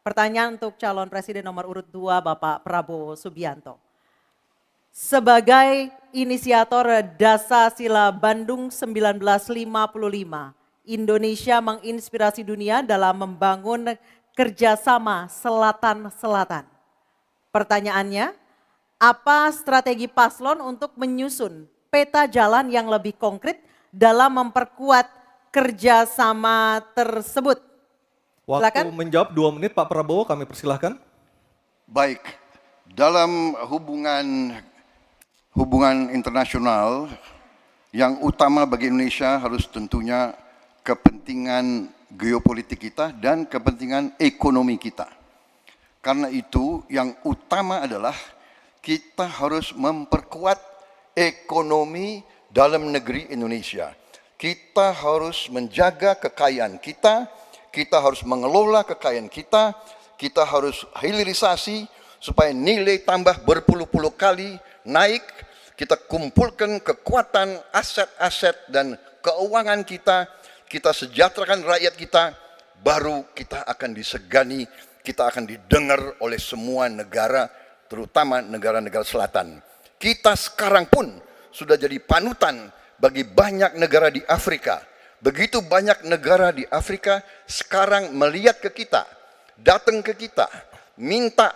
Pertanyaan untuk calon presiden nomor urut 2 Bapak Prabowo Subianto. Sebagai inisiator Dasasila Bandung 1955, Indonesia menginspirasi dunia dalam membangun kerjasama Selatan-Selatan. Pertanyaannya, apa strategi paslon untuk menyusun peta jalan yang lebih konkret dalam memperkuat kerjasama tersebut? Waktu Silakan. menjawab 2 menit Pak Prabowo, kami persilahkan. Baik, dalam hubungan internasional yang utama bagi Indonesia harus tentunya kepentingan geopolitik kita dan kepentingan ekonomi kita. Karena itu yang utama adalah kita harus memperkuat ekonomi dalam negeri Indonesia. Kita harus menjaga kekayaan kita harus mengelola kekayaan kita harus hilirisasi supaya nilai tambah berpuluh-puluh kali naik, kita kumpulkan kekuatan aset-aset dan keuangan kita sejahterakan rakyat kita, baru kita akan disegani, kita akan didengar oleh semua negara, terutama negara-negara selatan. Kita sekarang pun sudah jadi panutan bagi banyak negara di Afrika. Begitu banyak negara di Afrika sekarang melihat ke kita, datang ke kita, minta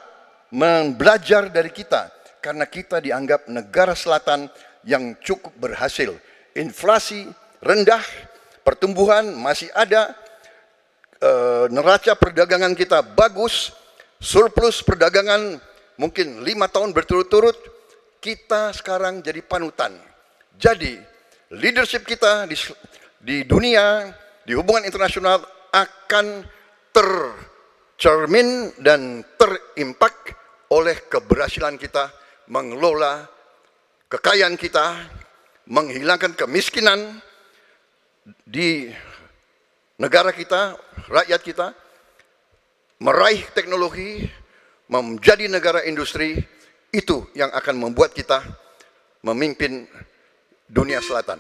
belajar dari kita. Karena kita dianggap negara selatan yang cukup berhasil. Inflasi rendah, pertumbuhan masih ada, neraca perdagangan kita bagus, surplus perdagangan mungkin 5 tahun berturut-turut, kita sekarang jadi panutan. Jadi leadership kita di dunia, di hubungan internasional akan tercermin dan terimpak oleh keberhasilan kita mengelola kekayaan kita, menghilangkan kemiskinan di negara kita, rakyat kita, meraih teknologi, menjadi negara industri, itu yang akan membuat kita memimpin dunia selatan.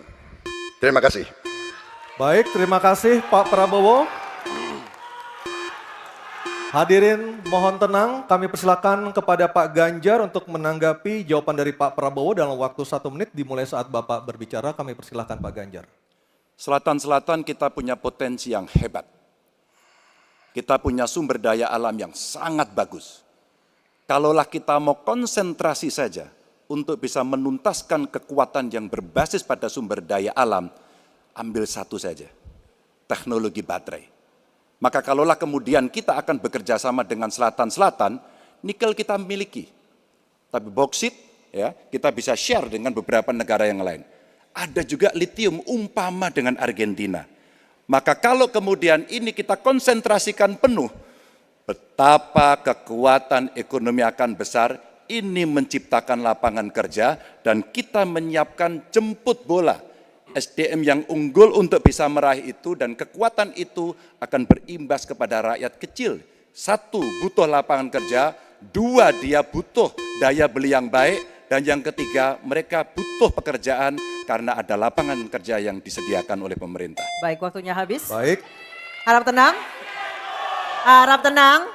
Terima kasih. Baik, terima kasih Pak Prabowo. Hadirin mohon tenang, kami persilakan kepada Pak Ganjar untuk menanggapi jawaban dari Pak Prabowo dalam waktu 1 menit dimulai saat Bapak berbicara. Kami persilakan Pak Ganjar. Selatan-selatan kita punya potensi yang hebat. Kita punya sumber daya alam yang sangat bagus. Kalaulah kita mau konsentrasi saja untuk bisa menuntaskan kekuatan yang berbasis pada sumber daya alam, ambil satu saja, teknologi baterai. Maka kalaulah kemudian kita akan bekerja sama dengan selatan-selatan, nikel kita miliki. Tapi boksit, ya, kita bisa share dengan beberapa negara yang lain. Ada juga litium umpama dengan Argentina. Maka kalau kemudian ini kita konsentrasikan penuh, betapa kekuatan ekonomi akan besar, ini menciptakan lapangan kerja, dan kita menyiapkan jemput bola SDM yang unggul untuk bisa meraih itu, dan kekuatan itu akan berimbas kepada rakyat kecil. 1, butuh lapangan kerja, 2, dia butuh daya beli yang baik, dan yang ketiga, mereka butuh pekerjaan karena ada lapangan kerja yang disediakan oleh pemerintah. Baik, waktunya habis. Baik. Harap tenang. Harap tenang.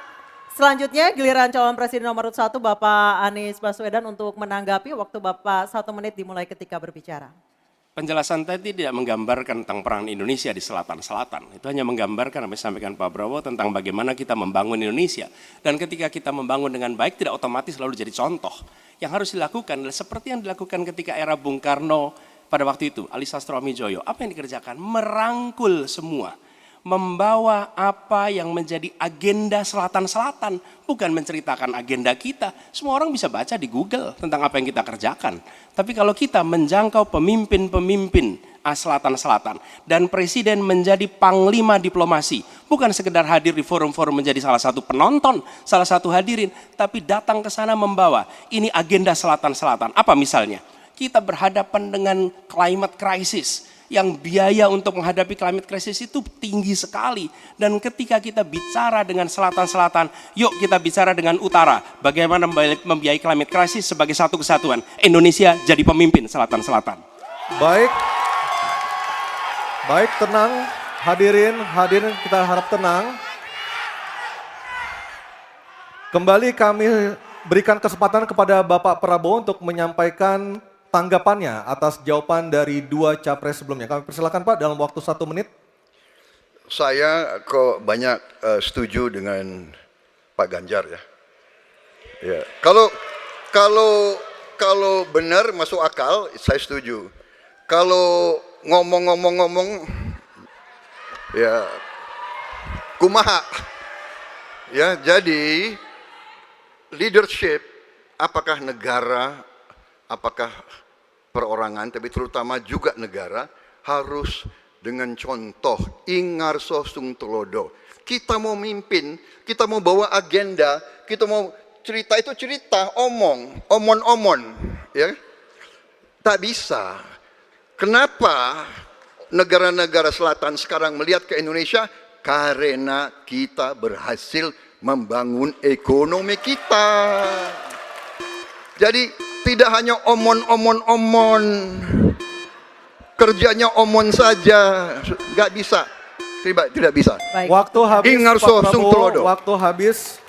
Selanjutnya giliran calon presiden nomor 1 Bapak Anies Baswedan untuk menanggapi. Waktu Bapak 1 menit dimulai ketika berbicara. Penjelasan tadi tidak menggambarkan tentang peran Indonesia di selatan-selatan. Itu hanya menggambarkan apa yang disampaikan Pak Prabowo tentang bagaimana kita membangun Indonesia. Dan ketika kita membangun dengan baik tidak otomatis selalu jadi contoh. Yang harus dilakukan adalah seperti yang dilakukan ketika era Bung Karno pada waktu itu, Ali Sastroamidjojo. Apa yang dikerjakan? Merangkul semua. Membawa apa yang menjadi agenda selatan-selatan, bukan menceritakan agenda kita. Semua orang bisa baca di Google tentang apa yang kita kerjakan. Tapi kalau kita menjangkau pemimpin-pemimpin selatan-selatan dan presiden menjadi panglima diplomasi, bukan sekedar hadir di forum-forum menjadi salah satu penonton, salah satu hadirin, tapi datang ke sana membawa ini agenda selatan-selatan. Apa misalnya? Kita berhadapan dengan climate crisis. Yang biaya untuk menghadapi climate crisis itu tinggi sekali. Dan ketika kita bicara dengan selatan-selatan, yuk kita bicara dengan utara. Bagaimana membiayai climate crisis sebagai satu kesatuan. Indonesia jadi pemimpin selatan-selatan. Baik. Baik, tenang. Hadirin kita harap tenang. Kembali kami berikan kesempatan kepada Bapak Prabowo untuk menyampaikan tanggapannya atas jawaban dari dua capres sebelumnya. Kami persilakan Pak dalam waktu 1 menit. Saya kok banyak setuju dengan Pak Ganjar ya. Ya, kalau benar masuk akal, saya setuju. Kalau ngomong, ya kumaha. Ya, jadi leadership, apakah negara, apakah perorangan, tapi terutama juga negara harus dengan contoh ingarso sung tulodo. Kita mau mimpin, kita mau bawa agenda, kita mau cerita itu cerita, omon, ya. Tak bisa. Kenapa negara-negara selatan sekarang melihat ke Indonesia? Karena kita berhasil membangun ekonomi kita. Jadi tidak hanya omon, kerjanya omon saja, nggak bisa, tidak bisa. Baik. Waktu habis Ingarso Pak sung Prabowo, tulodo. waktu habis.